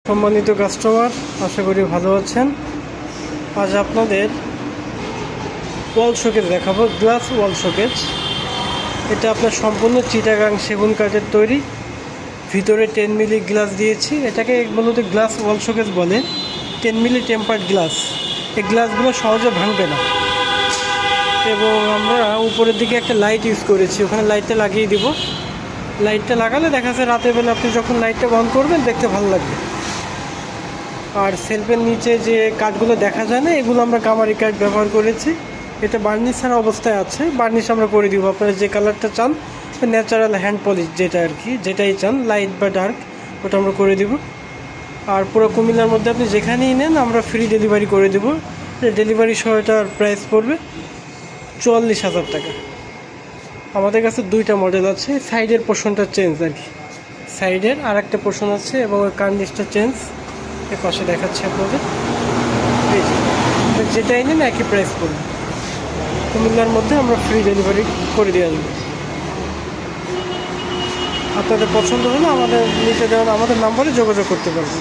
সম্মানিত কাস্টমার, আশা করি ভালো আছেন। আজ আপনাদের ওয়াল শোকেস দেখাবো, গ্লাস ওয়াল শোকেস। এটা আপনার সম্পূর্ণ চিটাগাং সেগুন কাঠের তৈরি, ভিতরে 10 মিলি গ্লাস দিয়েছি। এটাকে মূলত গ্লাস ওয়াল শোকেস বলে। 10 মিলি টেম্পার্ড গ্লাস। এই গ্লাসগুলো সহজে ভাঙবে না। এবং আমরা উপরের দিকে একটা লাইট ইউজ করেছি, ওখানে লাইটটা লাগিয়ে দিব। লাইটটা লাগালে দেখা যাচ্ছে রাতের বেলা আপনি যখন লাইটটা বন্ধ করবেন দেখতে ভালো লাগবে। আর সেলফের নিচে যে কাঠগুলো দেখা যায় না, এগুলো আমরা কামারি কাঠ ব্যবহার করেছি। এটা বার্নিশ ছাড়া অবস্থায় আছে, বার্নিশ আমরা করে দিব। আপনারা যে কালারটা চান, ন্যাচারাল হ্যান্ড পলিশ যেটা আর কি, যেটাই চান লাইট বা ডার্ক, ওটা আমরা করে দিব। আর পুরো কুমিল্লার মধ্যে আপনি যেখানেই নেন আমরা ফ্রি ডেলিভারি করে দেবো। ডেলিভারি সহ এটার প্রাইস পড়বে 44,000 টাকা। আমাদের কাছে দুইটা মডেল আছে। সাইডের পোর্শনটা চেঞ্জ আর কি, সাইডের আর একটা পোর্শন আছে এবং কার্নিশটা চেঞ্জ। এর পাশে দেখাচ্ছি আপনাদের, যেটাই নেন একই প্রাইস পড়বে। কুমিল্লার মধ্যে আমরা ফ্রি ডেলিভারি করে দিয়ে আসবো। আপনাদের পছন্দ হলে আমাদের নিচে দেওয়া আমাদের নাম্বারে যোগাযোগ করতে পারবেন।